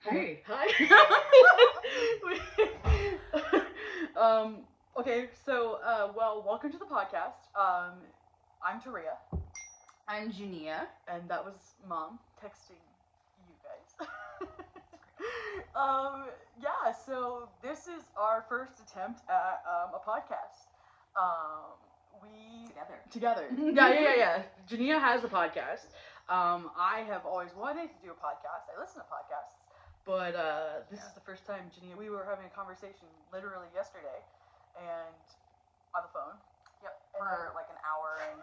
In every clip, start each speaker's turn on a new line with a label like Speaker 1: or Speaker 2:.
Speaker 1: Hey.
Speaker 2: Hi. Okay, so, welcome to the podcast. I'm Taria,
Speaker 1: I'm Junia.
Speaker 2: and that was Mom texting you guys. So this is our first attempt at a podcast. We
Speaker 1: Together.
Speaker 2: Yeah. Jania has a podcast. I have always wanted to do a podcast. I listen to podcasts, but this is the first time Jania. We were having a conversation literally yesterday, and on the phone.
Speaker 1: Yep. For like an hour and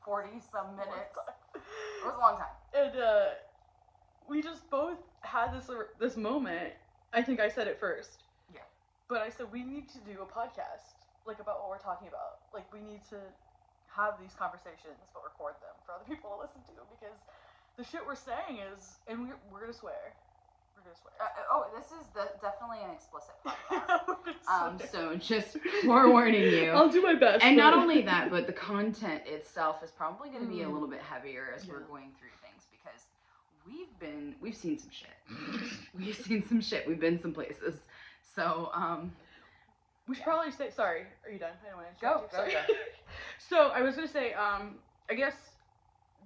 Speaker 1: 40 some minutes. It was a long time.
Speaker 2: And we just both had this moment. I think I said it first.
Speaker 1: Yeah.
Speaker 2: But I said we need to do a podcast, like about what we're talking about. Like we need to have these conversations, but record them for other people to listen to, because the shit we're saying is, and we're gonna swear. We're gonna swear.
Speaker 1: This is definitely an explicit podcast. So just forewarning you.
Speaker 2: I'll do my best.
Speaker 1: And not only that, but the content itself is probably going to be a little bit heavier as we're going through things, because we've seen some shit. We've been some places. So,
Speaker 2: we should probably say, sorry, are you done? I don't want to interrupt you.
Speaker 1: Go.
Speaker 2: So I was going to say, I guess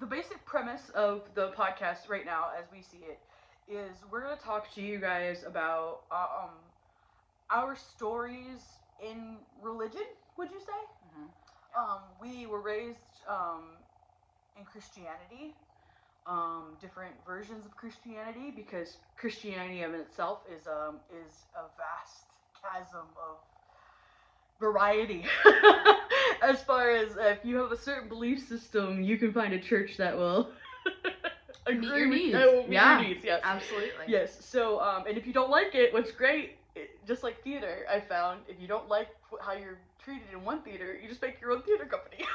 Speaker 2: the basic premise of the podcast right now, as we see it, is we're going to talk to you guys about our stories in religion, would you say?
Speaker 1: Mm-hmm.
Speaker 2: We were raised in Christianity, different versions of Christianity, because Christianity in itself is a vast chasm of variety. As far as if you have a certain belief system, you can find a church that will
Speaker 1: meet your needs.
Speaker 2: Your needs, yes.
Speaker 1: Absolutely.
Speaker 2: Yes. So, and if you don't like it, what's great, just like theater, I found, if you don't like how you're treated in one theater, you just make your own theater company.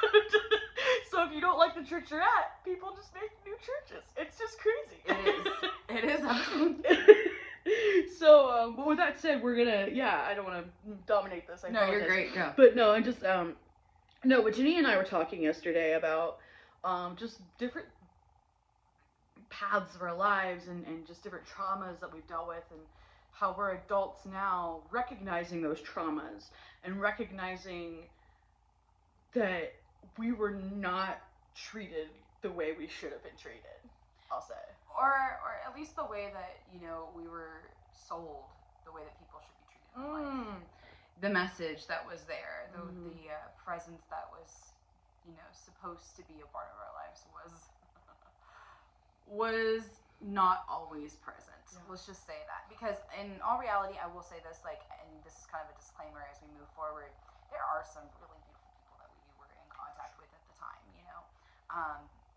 Speaker 2: So if you don't like the church you're at, people just make new churches. It's just crazy.
Speaker 1: It is absolutely.
Speaker 2: So, but with that said, we're gonna, I don't want to dominate this.
Speaker 1: No, you're great, go.
Speaker 2: But no, I'm just, no, but Jenny and I were talking yesterday about, just different paths of our lives and just different traumas that we've dealt with, and how we're adults now recognizing those traumas and recognizing that we were not treated the way we should have been treated, I'll say.
Speaker 1: Or at least the way that, we were sold, the way that people should be treated in life. The message that was there, the presence that was, supposed to be a part of our lives was not always present. Yeah. Let's just say that. Because in all reality, I will say this, and this is kind of a disclaimer as we move forward, there are some really beautiful people that we were in contact with at the time,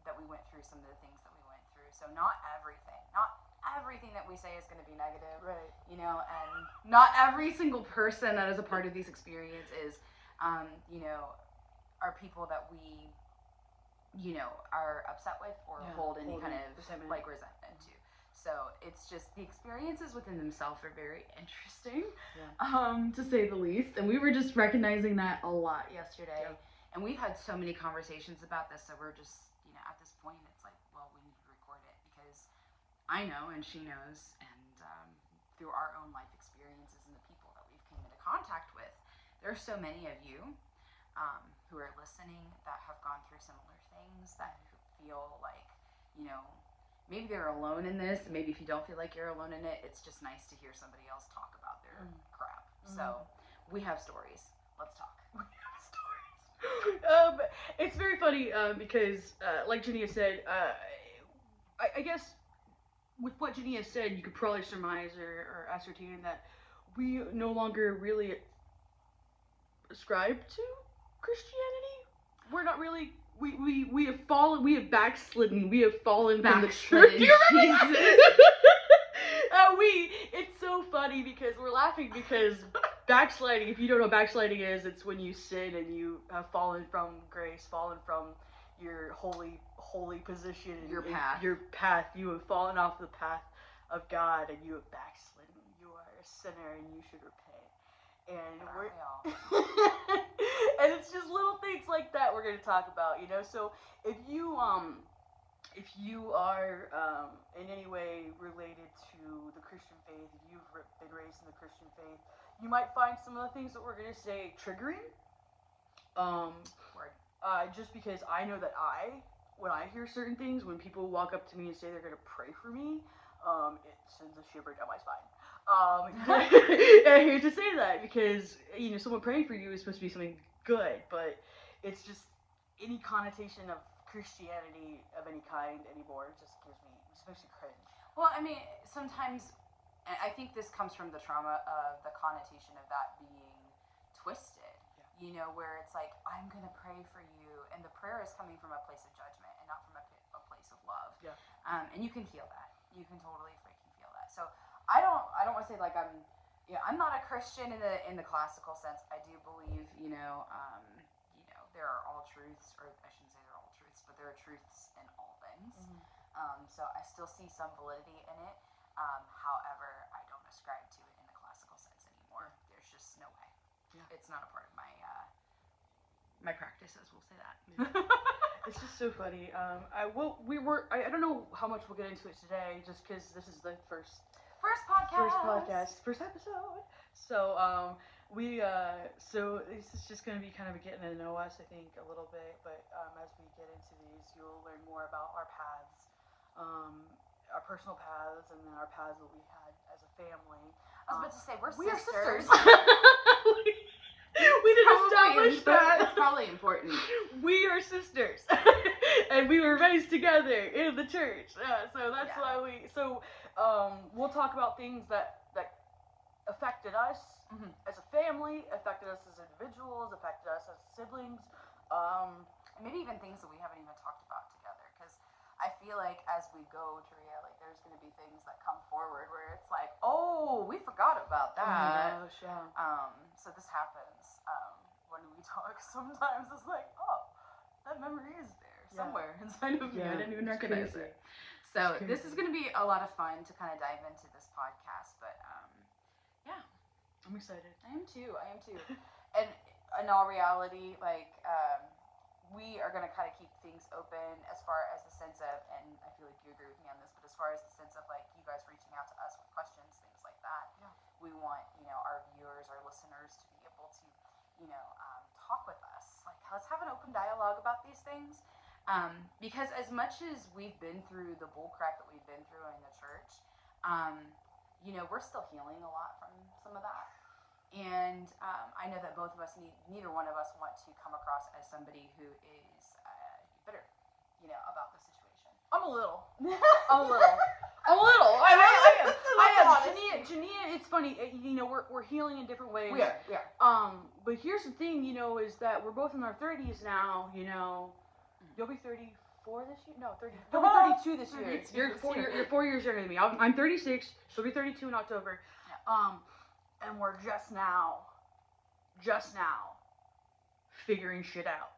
Speaker 1: that we went through some of the things that we went through. So not everything that we say is going to be negative,
Speaker 2: right?
Speaker 1: And not every single person that is a part of these experiences, are people that we, are upset with or hold any kind of resentment to. So it's just, the experiences within themselves are very interesting, to say the least. And we were just recognizing that a lot yesterday. Yeah. And we've had so many conversations about this, so we're just, at this point, it's like, well, we need to record it, because I know and she knows, and through our own life experiences and the people that we've came into contact with, there are so many of you who are listening that have gone through similar things, that feel like, maybe they're alone in this. Maybe if you don't feel like you're alone in it, it's just nice to hear somebody else talk about their crap. So we have stories. Let's talk.
Speaker 2: It's very funny because, like Jania said, I guess with what Jania said, you could probably surmise or ascertain that we no longer really ascribe to Christianity. We're not really. We have fallen. We have backslidden. We have fallen from the church. Do you remember that? It's so funny because we're laughing because backsliding, if you don't know what backsliding is, it's when you sin and you have fallen from grace, fallen from your holy position.
Speaker 1: Your path.
Speaker 2: Your path. You have fallen off the path of God and you have backslidden. You are a sinner and you should repent. And and it's just little things like that we're going to talk about, So if you are in any way related to the Christian faith, faith, if you've been raised in the Christian faith, you might find some of the things that we're going to say triggering. Just because I know that when I hear certain things, when people walk up to me and say they're going to pray for me, it sends a shiver down my spine. I hate to say that because, someone praying for you is supposed to be something good, but it's just any connotation of Christianity of any kind anymore just makes me cringe.
Speaker 1: Well, I mean, sometimes, and I think this comes from the trauma of the connotation of that being twisted, where it's like, I'm going to pray for you, and the prayer is coming from a place of judgment and not from a place of love.
Speaker 2: Yeah.
Speaker 1: And you can feel that. You can totally freaking feel that. So I don't want to say like I'm not a Christian in the classical sense. I do believe, there are all truths, or I shouldn't say they're all truths, but there are truths in all things. Mm-hmm. So I still see some validity in it. However, I don't ascribe to it in the classical sense anymore. There's just no way. Yeah. It's not a part of my practices. We'll say that.
Speaker 2: Yeah. It's just so funny. I don't know how much we'll get into it today, just because this is the first podcast, first episode. So so this is just going to be kind of getting to know us, I think, a little bit. But as we get into these, you'll learn more about our paths, our personal paths, and then our paths that we had as a family.
Speaker 1: I was about to say, we are sisters.
Speaker 2: We didn't establish that.
Speaker 1: It's probably important.
Speaker 2: We are sisters. And we were raised together in the church. So that's why we'll talk about things that affected us as a family, affected us as individuals, affected us as siblings.
Speaker 1: And maybe even things that we haven't even talked about together. Because I feel like as we go, Taria, like there's going to be things that come forward where it's like, oh, we forgot about that.
Speaker 2: Oh my gosh, yeah.
Speaker 1: So this happens when we talk. Sometimes it's like, oh, that memory is there somewhere inside of me. I didn't even recognize it. So this is going to be a lot of fun to kind of dive into this podcast. But yeah,
Speaker 2: I'm excited.
Speaker 1: I am too. And in all reality, like we are going to kind of keep things open as far as the sense of, and I feel like you agree with me on this, but as far as the sense of like you guys reaching out to us with questions, things like that. Yeah. We want, our viewers, our listeners to be able to, talk with us. Like, let's have an open dialogue about these things. Because as much as we've been through the bull crap that we've been through in the church, we're still healing a lot from some of that. And I know that both of us, neither one of us want to come across as somebody who is bitter, about the situation.
Speaker 2: I'm a little. I am. Jania, it's funny. We're healing in different ways.
Speaker 1: We are.
Speaker 2: But here's the thing, is that we're both in our 30s now. You'll be 34 this year. No, 30. You'll be 32 this year. You're 4 years younger than me. I'm 36. She'll be 32 in October. Yeah. And we're just now, figuring shit out,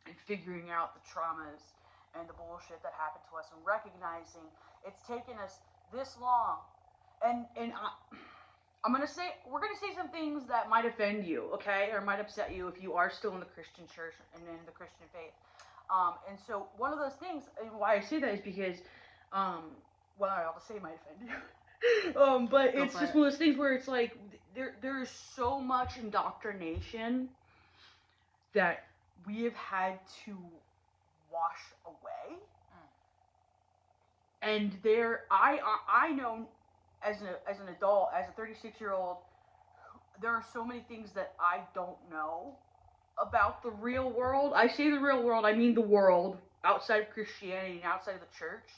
Speaker 2: and figuring out the traumas and the bullshit that happened to us, and recognizing it's taken us this long. And we're gonna say some things that might offend you, okay, or might upset you if you are still in the Christian church and in the Christian faith. And so one of those things, and why I say that is because, I'll just say it might offend you. But it's just one of those things where it's like there is so much indoctrination that we have had to wash away. And I know as an adult, as a 36-year-old, there are so many things that I don't know about the real world. I say the real world, I mean the world outside of Christianity and outside of the church.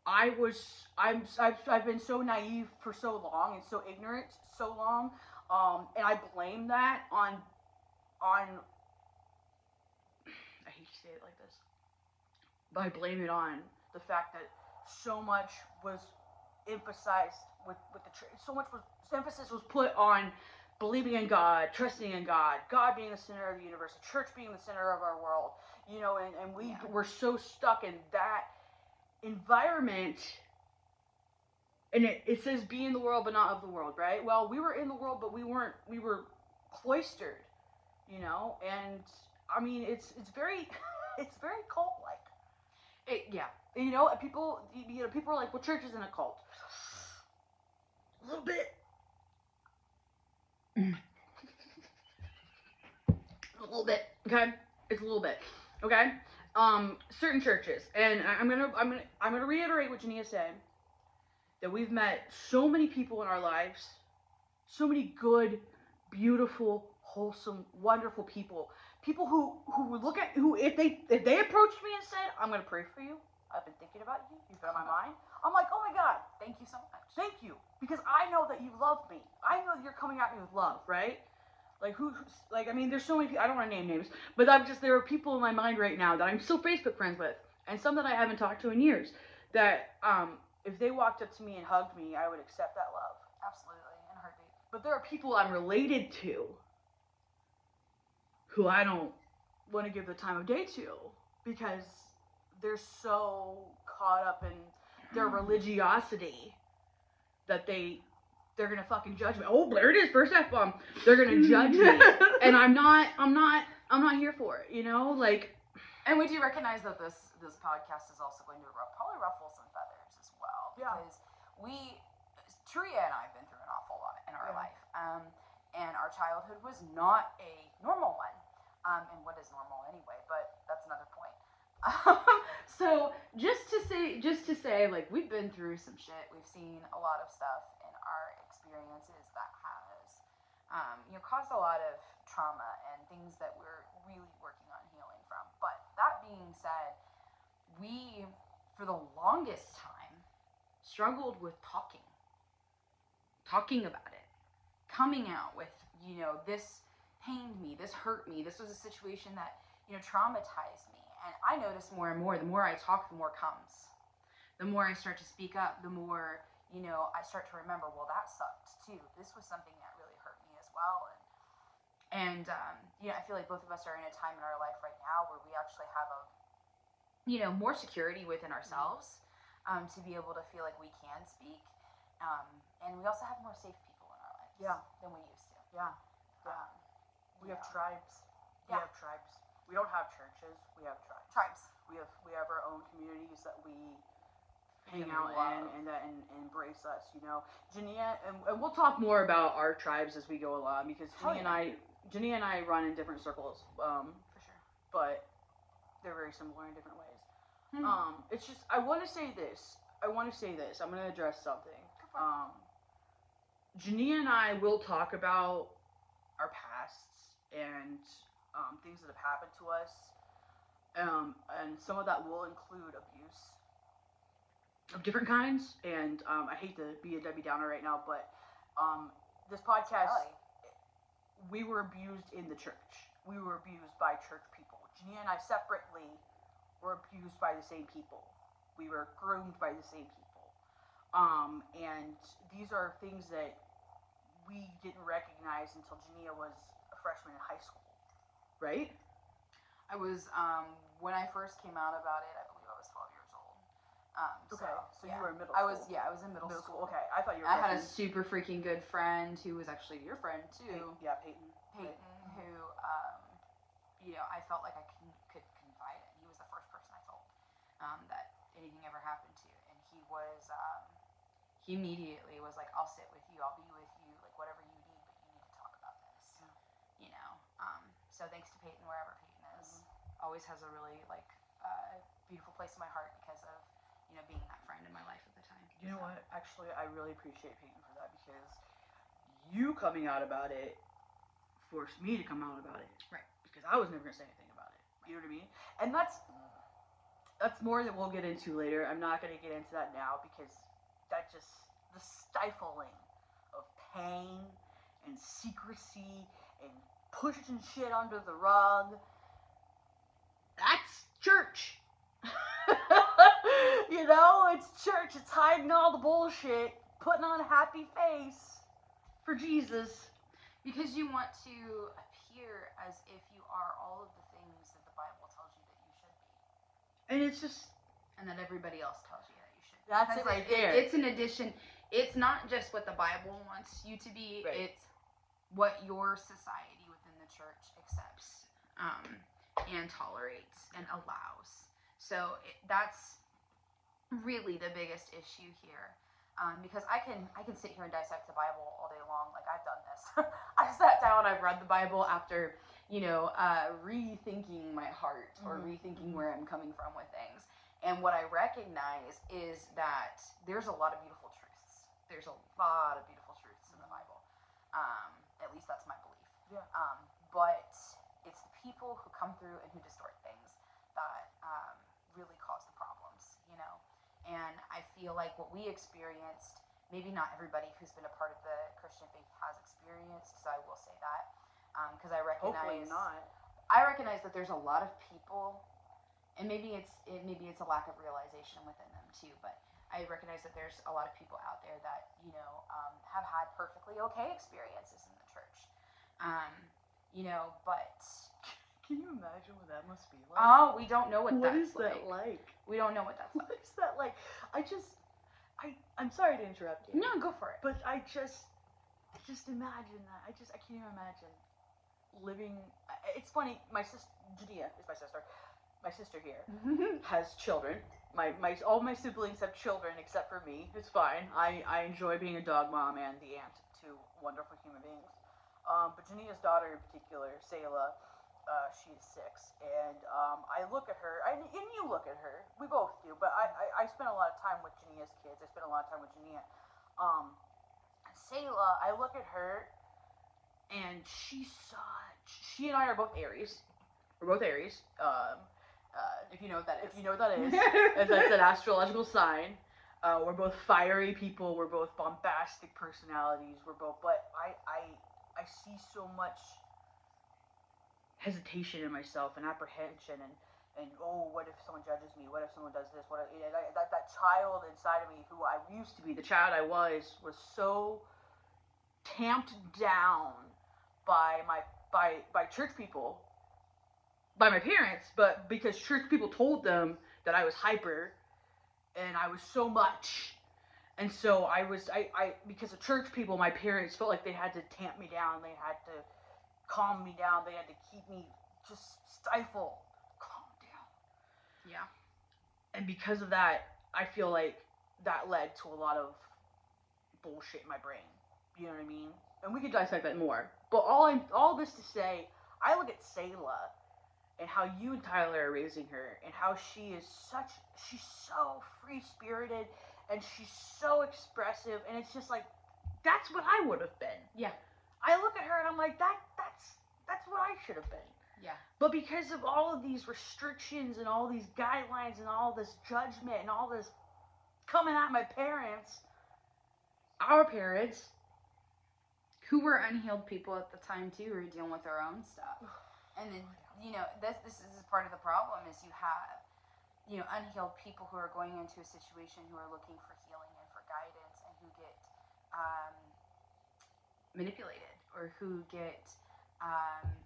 Speaker 2: I've been so naive for so long and so ignorant so long, and I blame that on I hate to say it like this, but I blame it on the fact that so much was emphasized with the church. Emphasis was put on believing in God, trusting in God, God being the center of the universe, the church being the center of our world, and we were so stuck in that environment. And it says be in the world but not of the world, right? Well, we were in the world, but we were cloistered, and I mean it's very cult like.
Speaker 1: Yeah.
Speaker 2: People are like, well, church isn't a cult. A little bit. A little bit. Okay? It's a little bit. Okay? Certain churches, and I'm gonna reiterate what Jania said, that we've met so many people in our lives, so many good, beautiful, wholesome, wonderful people. People who look at, who if they approached me and said, I'm gonna pray for you, I've been thinking about you, you've been on my mind, I'm like, oh my God,
Speaker 1: thank you so much.
Speaker 2: thank you. Because I know that you love me. I know that you're coming at me with love, right? Like I mean, there's so many people, I don't want to name names, but there are people in my mind right now that I'm still Facebook friends with, and some that I haven't talked to in years, that, if they walked up to me and hugged me, I would accept that love.
Speaker 1: Absolutely, in a heartbeat.
Speaker 2: But there are people I'm related to who I don't want to give the time of day to because they're so caught up in their religiosity that they're gonna fucking judge me. Oh, there it is, first F-bomb. They're gonna judge me, and I'm not here for it, you know, like.
Speaker 1: And we do recognize that this podcast is also going to probably ruffle some feathers as well, because Tria and I have been through an awful lot in our life, and our childhood was not a normal one, and what is normal anyway? But that's another point. So just to say, like, we've been through some shit. We've seen a lot of stuff in our experiences that has, caused a lot of trauma and things that we're really working on healing from. But that being said, we, for the longest time, struggled with talking about it, coming out with, this pained me, this hurt me, this was a situation that, traumatized me. And I notice more and more, the more I talk, the more comes. The more I start to speak up, the more, I start to remember, well, that sucked too. This was something that really hurt me as well. And I feel like both of us are in a time in our life right now where we actually have more security within ourselves, to be able to feel like we can speak. And we also have more safe people in our lives than we used to.
Speaker 2: Yeah. We have tribes. We have tribes. We don't have churches. We have tribes. We have our own communities that we hang out in and that embrace us. Jania, and we'll talk more about our tribes as we go along, because Jania and I run in different circles.
Speaker 1: For sure.
Speaker 2: But they're very similar in different ways. It's just, I want to say this. I'm going to address something. Jania and I will talk about our pasts and things that have happened to us. And some of that will include abuse of different kinds. And I hate to be a Debbie Downer right now, but this podcast, we were abused in the church. We were abused by church people. Jania and I separately were abused by the same people. We were groomed by the same people. And these are things that we didn't recognize until Jania was a freshman in high school. Right?
Speaker 1: I was, when I first came out about it, I believe I was 12 years old.
Speaker 2: So you were in middle school.
Speaker 1: I was in middle school.
Speaker 2: Okay, I thought you were.
Speaker 1: I had a super freaking good friend who was actually your friend too.
Speaker 2: Peyton.
Speaker 1: Who, I felt like I could confide in. He was the first person I told that anything ever happened to, and he was, he immediately was like, "I'll sit with you. I'll be with you. Like, whatever you need, but you need to talk about this." So thanks to Peyton, wherever Peyton is, always has a really beautiful place in my heart because of being that friend in my life at the time.
Speaker 2: You know what? Actually, I really appreciate Peyton for that, because you coming out about it forced me to come out about it.
Speaker 1: Right.
Speaker 2: Because I was never gonna say anything about it. You know what I mean? And that's more that we'll get into later. I'm not gonna get into that now, because that just, the stifling of pain and secrecy and pushing shit under the rug. That's church. It's church. It's hiding all the bullshit, putting on a happy face for Jesus.
Speaker 1: Because you want to appear as if you are all of the things that the Bible tells you that you should be.
Speaker 2: And it's just...
Speaker 1: And that everybody else tells you that you should be.
Speaker 2: That's it right there.
Speaker 1: It's an addition. It's not just what the Bible wants you to be. Right. It's what your society within the church accepts and tolerates and allows. So that's really the biggest issue here. because I can sit here and dissect the Bible all day long. Like, I've done this. I've sat down, I've read the Bible after, rethinking my heart or rethinking where I'm coming from with things. And what I recognize is that there's a lot of beautiful truths. There's a lot of beautiful truths in the Bible. At least that's my belief.
Speaker 2: Yeah.
Speaker 1: But it's the people who come through and who distort things that really cause the problems, And I feel like what we experienced, maybe not everybody who's been a part of the Christian faith has experienced, so I will say that, because I recognize.
Speaker 2: Hopefully not.
Speaker 1: I recognize that there's a lot of people, and maybe it's a lack of realization within them too. But I recognize that there's a lot of people out there that have had perfectly okay experiences in the church, but.
Speaker 2: Can you imagine what that must be like?
Speaker 1: Oh, we don't know what
Speaker 2: What
Speaker 1: that's
Speaker 2: is that like?
Speaker 1: We don't know what that's like.
Speaker 2: What is that like? I'm sorry to interrupt you.
Speaker 1: No, go for it.
Speaker 2: But I just imagine that. I can't even imagine living. It's funny. My sister, Jania, is my sister. My sister here has children. All my siblings have children except for me. It's fine. I enjoy being a dog mom and the aunt to wonderful human beings. But Jania's daughter in particular, Selah, she's 6, and I look at her, and you look at her, we both do, but I spend a lot of time with Jania's kids, I spend a lot of time with Jania. Selah, I look at her, and she and I are both Aries. We're both Aries.
Speaker 1: If you know what that is.
Speaker 2: If you know what that is. That's an astrological sign. We're both fiery people, we're both bombastic personalities, but I see so much hesitation in myself and apprehension and what if someone judges me, what if someone does this, that child inside of me who I used to be, the child I was so tamped down by church people, by my parents, but because church people told them that I was hyper and I was so much, and so I because of church people, my parents felt like they had to tamp me down, they had to calm me down, they had to keep me just stifle, calm down.
Speaker 1: Yeah.
Speaker 2: And because of that, I feel like that led to a lot of bullshit in my brain. You know what I mean? And we could dissect that more. But all this to say, I look at Selah and how you and Tyler are raising her and how she's so free-spirited and she's so expressive, and it's just like, that's what I would have been.
Speaker 1: Yeah.
Speaker 2: I look at her and I'm like, that's what I should have been.
Speaker 1: Yeah.
Speaker 2: But because of all of these restrictions and all these guidelines and all this judgment and all this coming at my parents, our parents,
Speaker 1: who were unhealed people at the time too, who were dealing with their own stuff. And then, this is part of the problem is you have, unhealed people who are going into a situation who are looking for healing and for guidance and who get manipulated or who get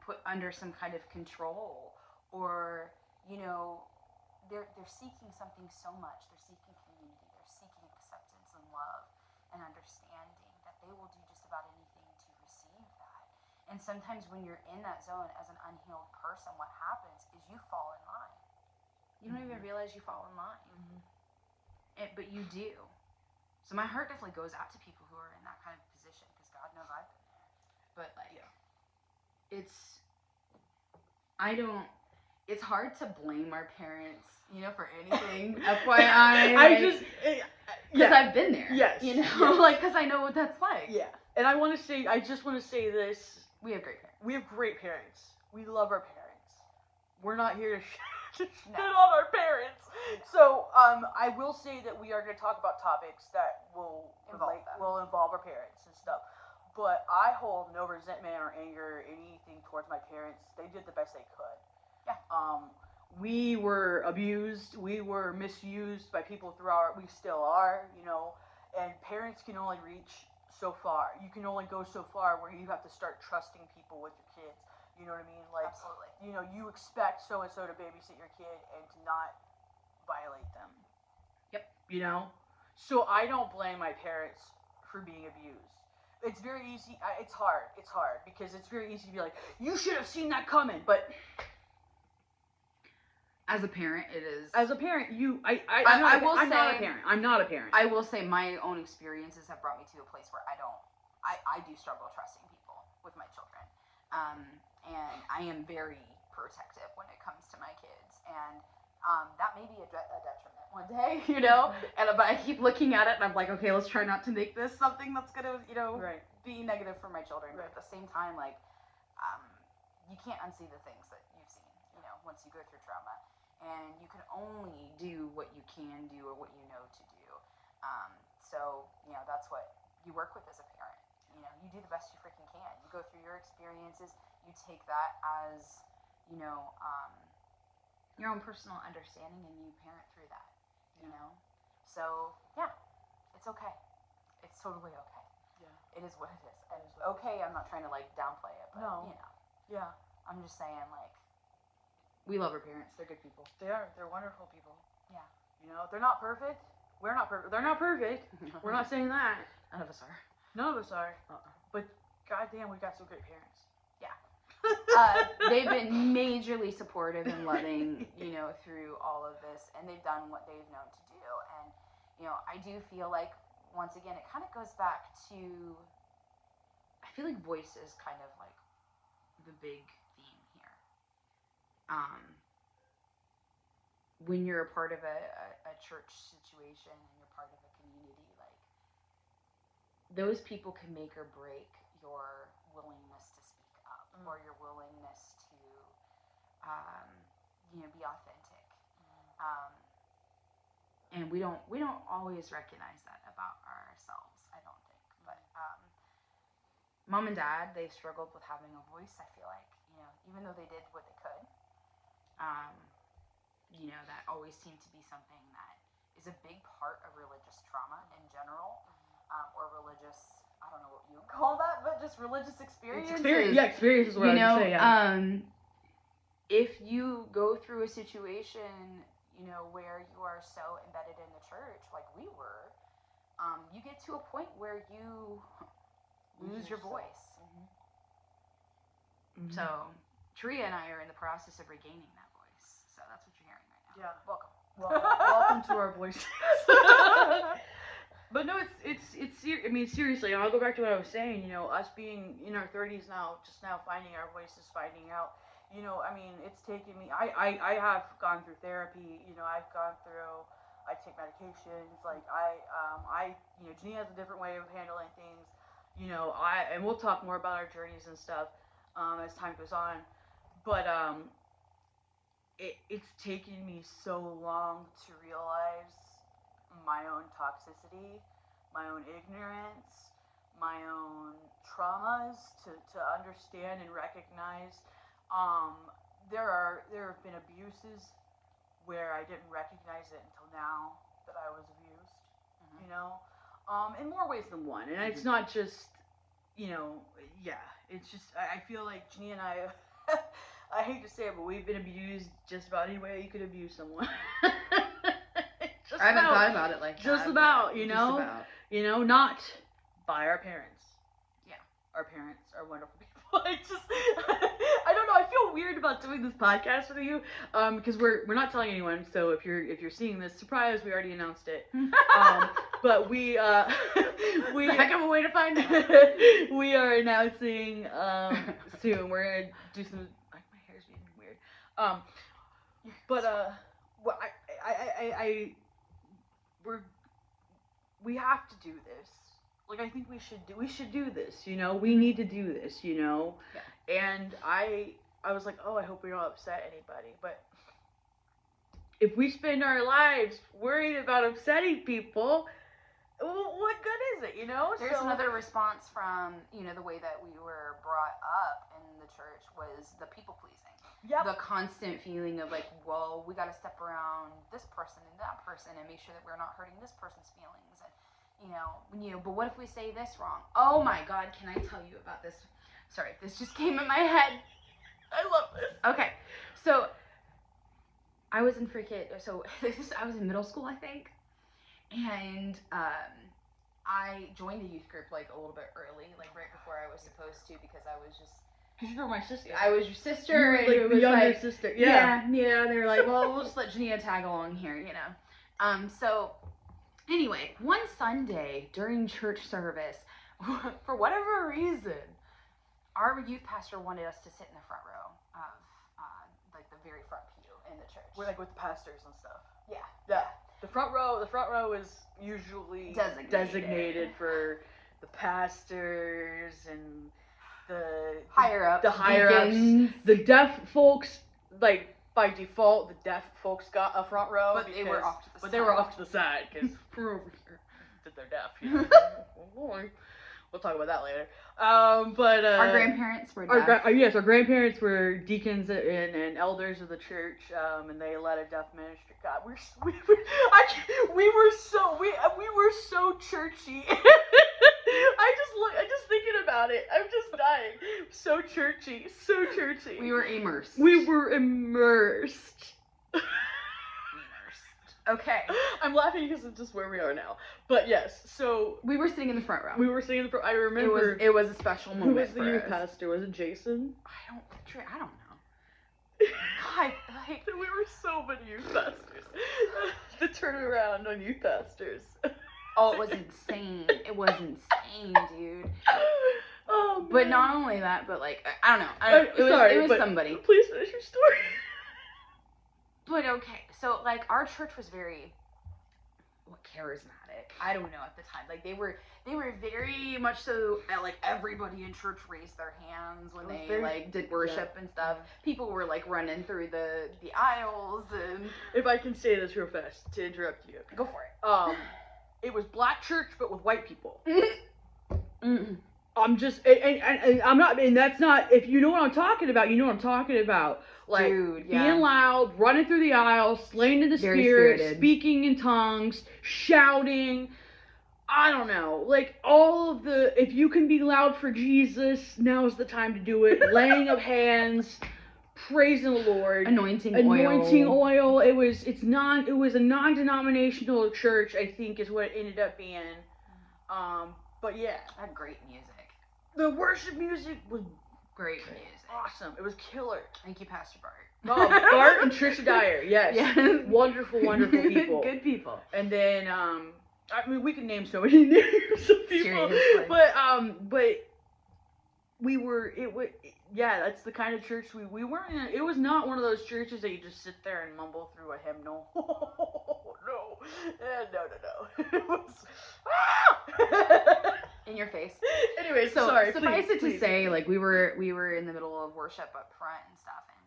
Speaker 1: put under some kind of control, or they're seeking something so much. They're seeking community, they're seeking acceptance and love and understanding that they will do just about anything to receive that. And sometimes when you're in that zone as an unhealed person, what happens is you fall in line. You don't even realize you fall in line. But you do. So my heart definitely goes out to people who are in that kind of position, because God knows I've been there. But it's hard to blame our parents, for anything. FYI. Because I've been there.
Speaker 2: Yes.
Speaker 1: Because I know what that's like.
Speaker 2: Yeah. And I just want to say this.
Speaker 1: We have great parents.
Speaker 2: We have great parents. We love our parents. We're not here to shit
Speaker 1: No.
Speaker 2: on our parents. So, I will say that we are going to talk about topics that will involve our parents and stuff. But I hold no resentment or anger or anything towards my parents. They did the best they could.
Speaker 1: Yeah.
Speaker 2: We were abused. We were misused by people we still are, and parents can only reach so far. You can only go so far where you have to start trusting people with your kids. You know what I mean? Like,
Speaker 1: absolutely.
Speaker 2: You expect so-and-so to babysit your kid and to not violate them.
Speaker 1: Yep.
Speaker 2: So I don't blame my parents for being abused. It's very easy. It's hard because it's very easy to be like, you should have seen that coming. But
Speaker 1: As a parent, it is.
Speaker 2: As a parent, I'm not a parent.
Speaker 1: I will say my own experiences have brought me to a place where I do struggle trusting people with my children. And I am very protective when it comes to my kids. And that may be a detriment one day, you know? But I keep looking at it and I'm like, okay, let's try not to make this something that's going to, you know, be negative for my children. But at the same time, like, you can't unsee the things that you've seen, you know, once you go through trauma. And you can only do what you can do or what you know to do. So, you know, that's what you work with as a parent. You know, you do the best you freaking can. You go through your experiences. You take that as, you know, your own personal understanding, and you parent through that, you know? So, yeah, it's okay. It's totally okay. Yeah. It is what it is. And okay, I'm not trying to, like, downplay it, but, you know.
Speaker 2: Yeah.
Speaker 1: I'm just saying, like, we love our parents. They're good people.
Speaker 2: They are. They're wonderful people.
Speaker 1: Yeah.
Speaker 2: You know, they're not perfect. We're not perfect. They're not perfect. We're not saying that.
Speaker 1: None of us are.
Speaker 2: None of us are. But goddamn, we got some great parents.
Speaker 1: Yeah. They've been majorly supportive and loving, you know, through all of this, and they've done what they've known to do. And, you know, I do feel like, once again, it kind of goes back to, I feel like voice is kind of like the big theme here. When you're a part of a church situation and you're part of a community, like, those people can make or break your willingness to speak up or your willingness to, you know, be authentic. And we don't always recognize that about ourselves, I don't think. But Mom and Dad, they struggled with having a voice, I feel like, you know, even though they did what they could. You know, that always seemed to be something that is a big part of religious trauma in general, or religious, I don't know what you would call that, but just religious experiences.
Speaker 2: Experience is what I would say, yeah.
Speaker 1: If you go through a situation, you know, where you are so embedded in the church, like we were, you get to a point where you lose your voice. So, Tria and I are in the process of regaining that voice. So that's what you're hearing right now.
Speaker 2: Yeah.
Speaker 1: Welcome
Speaker 2: to our voices. But no, I mean, seriously, and I'll go back to what I was saying, you know, us being in our 30s now, just now finding our voices, finding out, you know, I mean, it's taken me, I have gone through therapy, you know, I take medications, like, you know, Janine has a different way of handling things, you know, and we'll talk more about our journeys and stuff, as time goes on, but, it's taken me so long to realize my own toxicity, my own ignorance, my own traumas, to understand and recognize. There have been abuses where I didn't recognize it until now that I was abused, you know, in more ways than one. And it's not just, you know, it's just, I feel like Janine and I, I hate to say it, but we've been abused just about any way you could abuse someone.
Speaker 1: I haven't thought about it like that.
Speaker 2: Just about, you know? Just about. You know, not by our parents.
Speaker 1: Yeah.
Speaker 2: Our parents are wonderful people. I don't know, I feel weird about doing this podcast with you, because we're not telling anyone, so if you're seeing this, surprise, we already announced it. But we
Speaker 1: it's a heck of a way to find out.
Speaker 2: We are announcing soon. We're gonna do some, like, my hair's being weird. But well, we have to do this. Like, I think we should do this, you know? We need to do this, you know? Yeah. And I was like, oh, I hope we don't upset anybody. But if we spend our lives worried about upsetting people, what good is it, you know?
Speaker 1: There's another response from, you know, the way that we were brought up in the church was the people pleasing.
Speaker 2: Yep.
Speaker 1: The constant feeling of, like, well, we got to step around this person and that person and make sure that we're not hurting this person's feelings. And, you know, but what if we say this wrong? Oh my God, can I tell you about this? Sorry, this just came in my head.
Speaker 2: I love this.
Speaker 1: Okay, so I was in I was in middle school, I think, and I joined the youth group, like, a little bit early, like right before I was supposed to, because I was just
Speaker 2: Because you were my sister.
Speaker 1: I was your sister.
Speaker 2: You were like the younger sister. Yeah.
Speaker 1: Yeah. They were like, well, we'll just let Jania tag along here, you know. So anyway, one Sunday during church service, for whatever reason, our youth pastor wanted us to sit in the front row of like the very front pew in the church.
Speaker 2: We're like with the pastors and stuff.
Speaker 1: Yeah.
Speaker 2: The front row is usually designated for the pastors and the
Speaker 1: higher ups,
Speaker 2: the deaf folks. Like by default, the deaf folks got a front row,
Speaker 1: but they were off to the side.
Speaker 2: But they were off to the side because we're over here that they're deaf. You know? We'll talk about that later. But
Speaker 1: our grandparents were deaf.
Speaker 2: Our grandparents were deacons and elders of the church, and they led a deaf ministry. God, we were so churchy. I just thinking about it, I'm just dying. So churchy.
Speaker 1: We were immersed. Okay.
Speaker 2: I'm laughing because it's just where we are now. But yes, so
Speaker 1: we were sitting in the front row.
Speaker 2: I remember
Speaker 1: it was a special moment.
Speaker 2: Who was the youth pastor? Was it Jason?
Speaker 1: I don't know. God, like
Speaker 2: we were so many youth pastors. The turnaround on youth pastors.
Speaker 1: Oh, it was insane. It was insane, dude.
Speaker 2: Oh, man.
Speaker 1: But not only that, but like I don't know. It was somebody.
Speaker 2: Please finish your story.
Speaker 1: But okay, so like our church was very charismatic. I don't know at the time. Like they were very much so like everybody in church raised their hands when they like did worship and stuff. People were like running through the aisles and.
Speaker 2: If I can say this real fast to interrupt you,
Speaker 1: go for it.
Speaker 2: It was black church but with white people.
Speaker 1: Mm-hmm.
Speaker 2: I'm just and I'm not, and that's not, if you know what I'm talking about, you know what I'm talking about. Like,
Speaker 1: dude, yeah.
Speaker 2: Being loud, running through the aisles, slaying in the spirit, speaking in tongues, shouting. I don't know. Like, all of the, if you can be loud for Jesus, now's the time to do it. Laying of hands, praising the Lord.
Speaker 1: Anointing
Speaker 2: oil. It was a non-denominational church, I think, is what it ended up being. But yeah.
Speaker 1: It had great music.
Speaker 2: The worship music was
Speaker 1: great music.
Speaker 2: Awesome. It was killer.
Speaker 1: Thank you, Pastor Bart.
Speaker 2: Oh, Bart and Trisha Dyer. Yes. Wonderful people.
Speaker 1: Good people.
Speaker 2: And then, I mean, we can name so many names of people. Seriously. But we were, that's the kind of church we weren't in. It was not one of those churches that you just sit there and mumble through a hymnal. No. It was,
Speaker 1: in your face.
Speaker 2: Anyway,
Speaker 1: so
Speaker 2: sorry.
Speaker 1: Suffice it to say, like we were in the middle of worship up front and stuff, and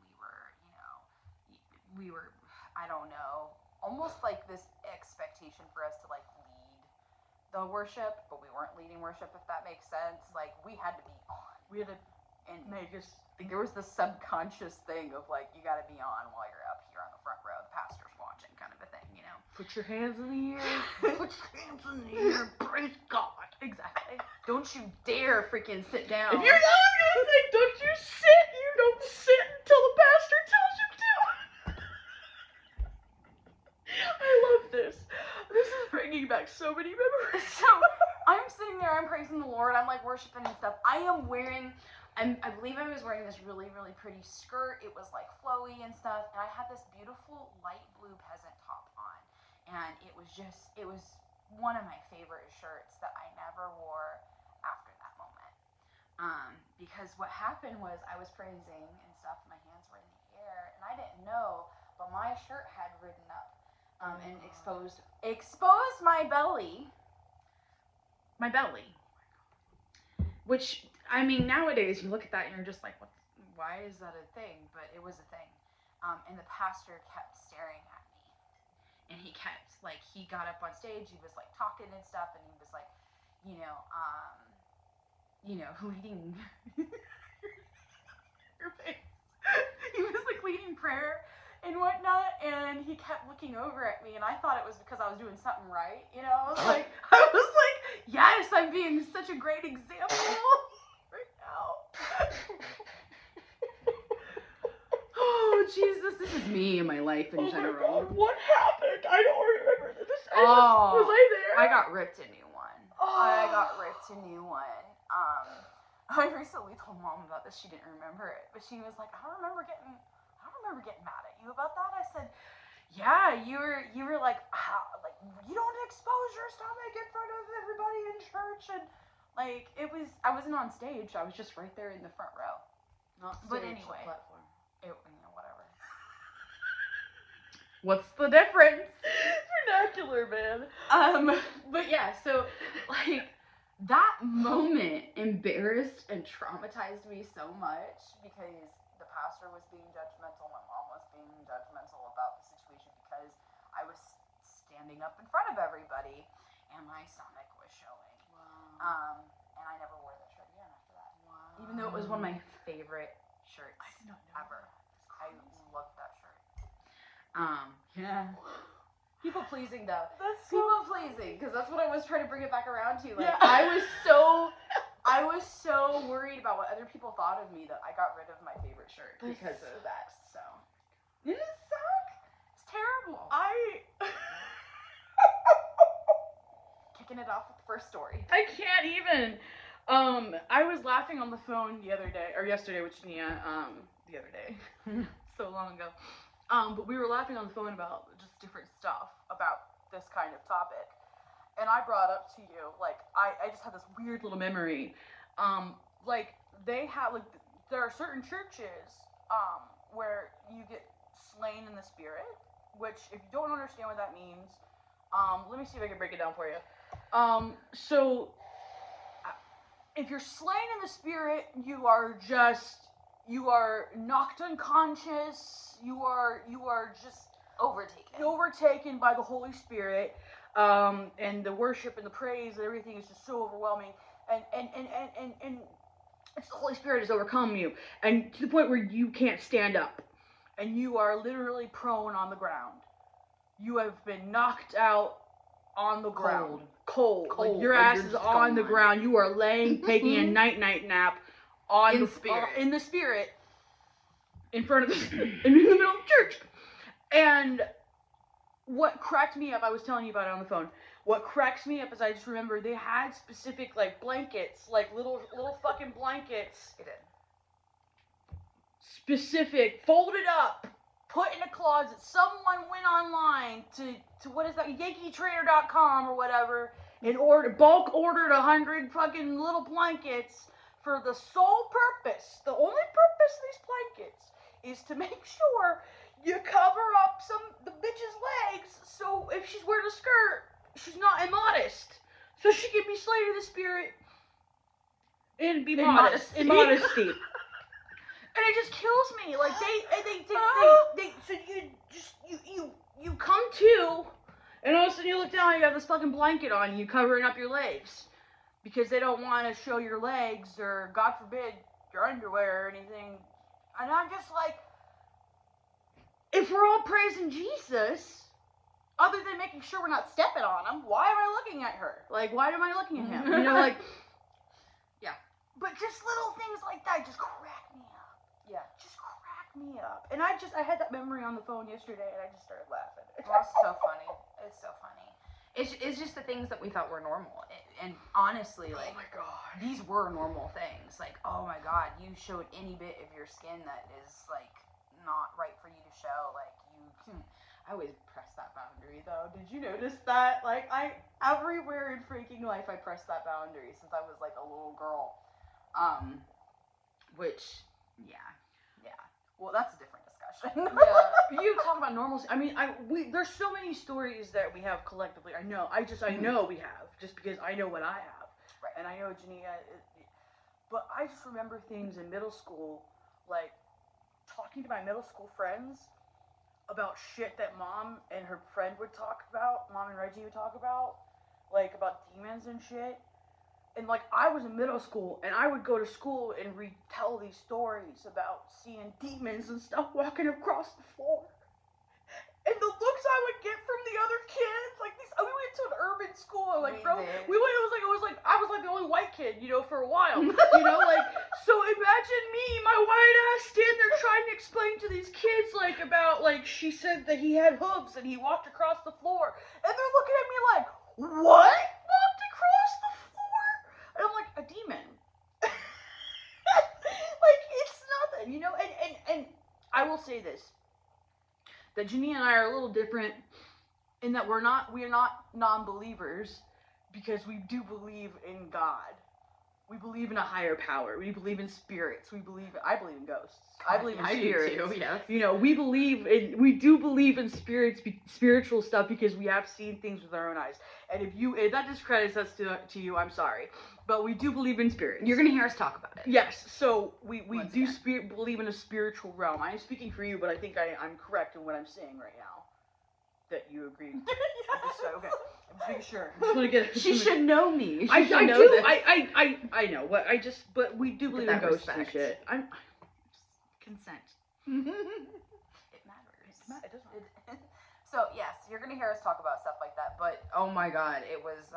Speaker 1: we were, I don't know, almost like this expectation for us to like lead the worship, but we weren't leading worship, if that makes sense. Like we had to be on.
Speaker 2: We had to,
Speaker 1: and there was this subconscious thing of like you got to be on while you're up here on the front row. The pastor's watching, kind of a thing, you know.
Speaker 2: Put your hands in the air.
Speaker 1: Put your hands in the air. Praise God. Exactly. Don't you dare freaking sit down.
Speaker 2: If you're not gonna say, don't you sit, you don't sit until the pastor tells you to. I love this. This is bringing back so many memories.
Speaker 1: So I'm sitting there, I'm praising the Lord, I'm like worshiping and stuff. I believe I was wearing this really, really pretty skirt. It was like flowy and stuff, and I had this beautiful light blue peasant top on, and it was one of my favorite shirts that I never wore after that moment. Because what happened was I was praising and stuff, my hands were in the air, and I didn't know, but my shirt had ridden up and exposed my belly. Which, I mean, nowadays you look at that and you're just like, why is that a thing? But it was a thing. And the pastor kept staring at me. And he kept, like, he got up on stage, he was, like, talking and stuff, and he was, like, leading your face. He was, like, leading prayer and whatnot, and he kept looking over at me, and I thought it was because I was doing something right, you know? I was like, yes, I'm being such a great example right now. Oh, Jesus, this is me and my life in general.
Speaker 2: Oh my God, what happened? I don't remember this. Was I there?
Speaker 1: I got ripped a new one. Oh. I got ripped a new one. I recently told Mom about this. She didn't remember it, but she was like, I don't remember getting mad at you about that. I said, yeah, you were like, like, you don't expose your stomach in front of everybody in church, and like, I wasn't on stage. I was just right there in the front row.
Speaker 2: Not stage,
Speaker 1: but anyway,
Speaker 2: platform.
Speaker 1: Whatever.
Speaker 2: What's the difference? Vernacular, man.
Speaker 1: But yeah, so like that moment embarrassed and traumatized me so much because the pastor was being judgmental, my mom was being judgmental about the situation because I was standing up in front of everybody and my stomach was showing.
Speaker 2: Wow.
Speaker 1: And I never wore that shirt again after that.
Speaker 2: Wow.
Speaker 1: Even though it was one of my favorite shirts ever. I loved that shirt. Yeah. People pleasing though.
Speaker 2: That's so
Speaker 1: people pleasing because that's what I was trying to bring it back around to. Like
Speaker 2: yeah.
Speaker 1: I was so worried about what other people thought of me that I got rid of my favorite shirt because of that. So didn't it suck? It's terrible. Kicking it off with the first story.
Speaker 2: I can't even. I was laughing on the phone yesterday with Jania, the other day, so long ago. But we were laughing on the phone about just different stuff about this kind of topic. And I brought up to you, like, I just had this weird little memory. Like, they have, like, there are certain churches, where you get slain in the spirit, which, if you don't understand what that means, let me see if I can break it down for you. So, if you're slain in the spirit, you are knocked unconscious, you are just overtaken by the Holy Spirit, and the worship and the praise and everything is just so overwhelming, and it's the Holy Spirit has overcome you, and to the point where you can't stand up, and you are literally prone on the ground. You have been knocked out on the ground. Cold. Like your ass is on the ground. You are laying, taking a night nap in the spirit, in front of in the middle of church. And what cracked me up, I was telling you about it on the phone. What cracks me up is I just remember they had specific like blankets, like little fucking blankets.
Speaker 1: It did.
Speaker 2: Specific, folded up, put in a closet. Someone went online to what is that, yankeetrader.com or whatever, and bulk ordered 100 fucking little blankets for the sole purpose, the only purpose of these blankets is to make sure you cover up the bitch's legs, so if she's wearing a skirt, she's not immodest, so she can be slain in the spirit and be modest in modesty. And it just kills me. Like so you come to, and all of a sudden you look down and you have this fucking blanket on you covering up your legs. Because they don't want to show your legs or, God forbid, your underwear or anything. And I'm just like, if we're all praising Jesus, other than making sure we're not stepping on him, why am I looking at her? Like, why am I looking at him? You know, like,
Speaker 1: yeah.
Speaker 2: But just little things like that just crack me up.
Speaker 1: Yeah.
Speaker 2: Just crack me up. And I had that memory on the phone yesterday, and I just started laughing.
Speaker 1: Well, it's so funny. It's so funny. It's just the things that we thought were normal. And honestly, like,
Speaker 2: oh my God,
Speaker 1: these were normal things. Like, oh my God, you showed any bit of your skin that is, like, not right for you to show. Like, I always press that boundary, though. Did you notice that? Like, everywhere in freaking life, I pressed that boundary since I was, like, a little girl. Which, yeah. Well, that's a different discussion.
Speaker 2: Yeah, you talk about normalcy. I mean, there's so many stories that we have collectively. I know we have, just because I know what I have.
Speaker 1: Right.
Speaker 2: And I know Jania, but I just remember things in middle school, like talking to my middle school friends about shit that Mom and her friend would talk about, Mom and Reggie would talk about, like about demons and shit. And, like, I was in middle school, and I would go to school and retell these stories about seeing demons and stuff walking across the floor. And the looks I would get from the other kids, like, we went to an urban school, like, I was like the only white kid, you know, for a while, you know, like, so imagine me, my white ass, standing there trying to explain to these kids, like, about, like, she said that he had hooves and he walked across the floor, and they're looking at me like, what? Walked across the floor? And I'm like, a demon. I will say this, that Jania and I are a little different in that we are not non-believers, because we do believe in God. We believe in a higher power. We believe in spirits. I believe in ghosts. I believe in spirits.
Speaker 1: I do too, yes.
Speaker 2: You know, we do believe in spiritual stuff, because we have seen things with our own eyes. And if that discredits us to you, I'm sorry. But we do believe in spirits.
Speaker 1: You're going to hear us talk about it.
Speaker 2: Yes. So we do believe in a spiritual realm. I am speaking for you, but I think I'm correct in what I'm saying right now. That you agree. Yes. Okay. I'm just making sure. I just want to get.
Speaker 1: She should know me.
Speaker 2: I do. I know. But we do believe in ghosts and shit. Consent.
Speaker 1: It matters. It does. So yes, you're gonna hear us talk about stuff like that. But oh my god, it was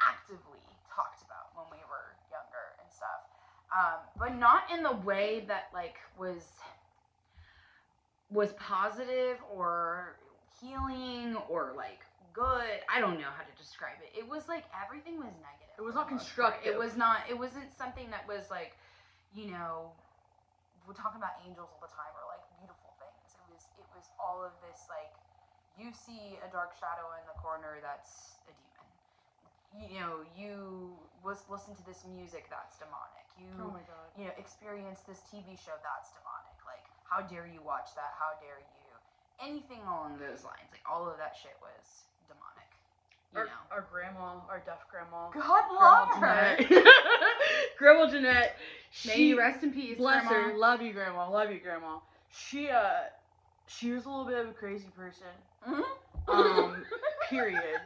Speaker 1: actively talked about when we were younger and stuff. But not in the way that like was positive or healing or like good. I don't know how to describe it. It was like everything was negative.
Speaker 2: It was not constructive.
Speaker 1: It wasn't something that was like, you know, we're talking about angels all the time or like beautiful things. It was all of this like, you see a dark shadow in the corner, that's a demon. You know, you listen to this music, that's demonic.
Speaker 2: Oh my god.
Speaker 1: You know, experience this TV show, that's demonic. Like, how dare you watch that? How dare you? Anything along those lines. Like, all of that shit was demonic.
Speaker 2: Our grandma, our deaf grandma.
Speaker 1: God love her.
Speaker 2: Grandma Jeanette.
Speaker 1: May you rest in peace,
Speaker 2: bless
Speaker 1: Grandma.
Speaker 2: her. Love you, Grandma. Love you, Grandma. She was a little bit of a crazy person.
Speaker 1: Mm-hmm.
Speaker 2: Period.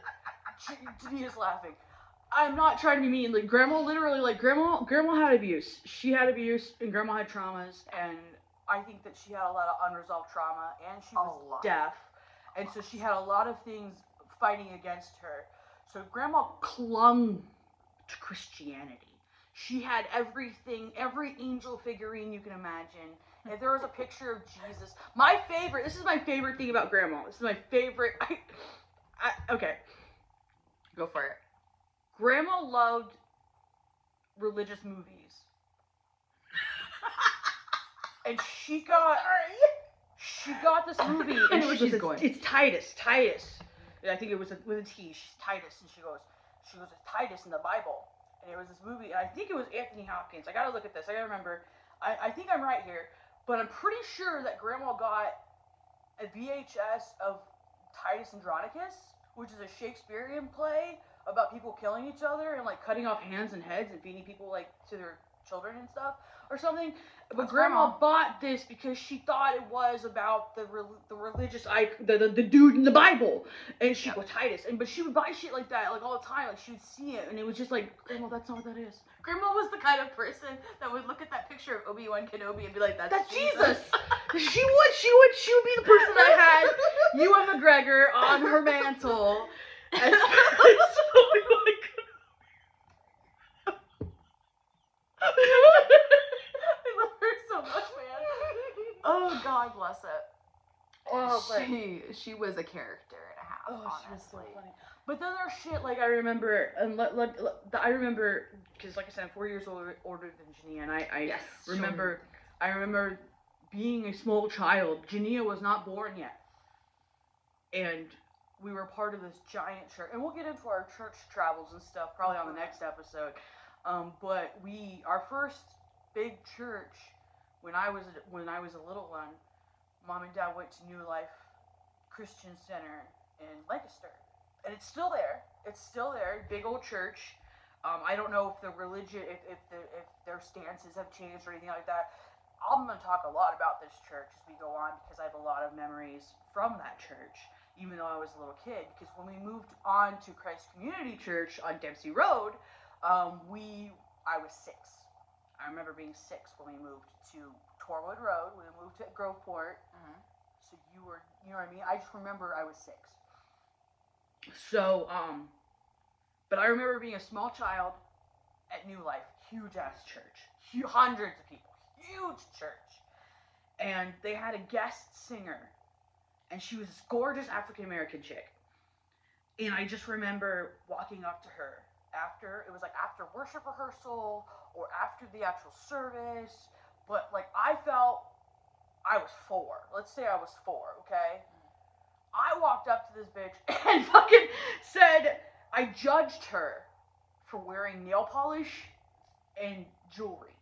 Speaker 2: Jania's laughing. I'm not trying to be mean. Like, Grandma literally, like, Grandma had abuse. She had abuse, and Grandma had traumas, and I think that she had a lot of unresolved trauma, and she was deaf, and so she had a lot of things fighting against her. So Grandma clung to Christianity. She had everything, every angel figurine you can imagine. If there was a picture of Jesus, this is my favorite thing about Grandma. This is my favorite. Okay.
Speaker 1: Go for it.
Speaker 2: Grandma loved religious movies. And she got this movie, and it's Titus. I think it was with a T. She's Titus, and she goes, it's Titus in the Bible. And it was this movie, and I think it was Anthony Hopkins. I gotta look at this. I gotta remember. I think I'm right here, but I'm pretty sure that Grandma got a VHS of Titus Andronicus, which is a Shakespearean play about people killing each other and like cutting off hands and heads and feeding people like to their children and stuff or something. But Grandma bought this because she thought it was about the religious the dude in the Bible, and she was Titus, but she would buy shit like that like all the time. Like, she would see it, and it was just like, Grandma, that's not what that is.
Speaker 1: Grandma was the kind of person that would look at that picture of Obi-Wan Kenobi and be like, that's
Speaker 2: Jesus. She would be the person that had Ewan McGregor on her mantle as Obi-Wan Kenobi.
Speaker 1: I love her so much, man. Oh, God bless it.
Speaker 2: Oh,
Speaker 1: she was a character and a half, honestly.
Speaker 2: She was so funny. But then there's shit like I remember, because like I said, I'm 4 years older than Jania, and I remember being a small child. Jania was not born yet, and we were part of this giant church, and we'll get into our church travels and stuff probably on the next episode. But our first big church, when I was a little one, Mom and Dad went to New Life Christian Center in Lancaster, and it's still there. Big old church. I don't know if the religion, if their stances have changed or anything like that. I'm going to talk a lot about this church as we go on, because I have a lot of memories from that church, even though I was a little kid. Because when we moved on to Christ Community Church on Dempsey Road, I was 6. I remember being 6 when we moved to Torwood Road. We moved to Groveport.
Speaker 1: Mm-hmm.
Speaker 2: So you know what I mean? I just remember I was 6. So, but I remember being a small child at New Life, huge ass church, hundreds of people, huge church, and they had a guest singer, and she was this gorgeous African American chick, and I just remember walking up to her after worship rehearsal or after the actual service, but like I felt I was 4. Let's say I was 4, okay? I walked up to this bitch and fucking said I judged her for wearing nail polish and jewelry.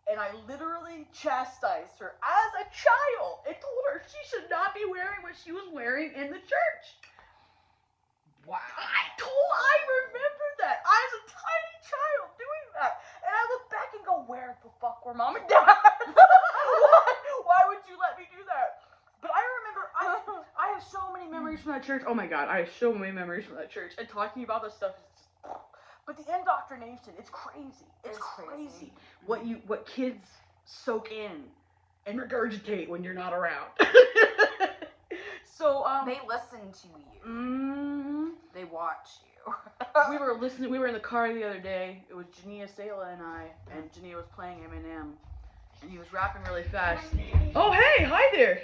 Speaker 2: And I literally chastised her as a child and told her she should not be wearing what she was wearing in the church.
Speaker 1: Wow.
Speaker 2: I remember that. I was a tiny child doing that. And I look back and go, where the fuck were mom and dad? Why would you let me do that? But I remember, I have so many memories from that church. Oh my god, I have so many memories from that church. And talking about this stuff is just... But the indoctrination, it's crazy. It's crazy. What kids soak in and regurgitate when you're not around. So,
Speaker 1: they listen to you.
Speaker 2: Mm-hmm.
Speaker 1: They watch you.
Speaker 2: We were in the car the other day. It was Jania, Sayla, and I, and Jania was playing Eminem, and he was rapping really fast. Oh, hey, hi there.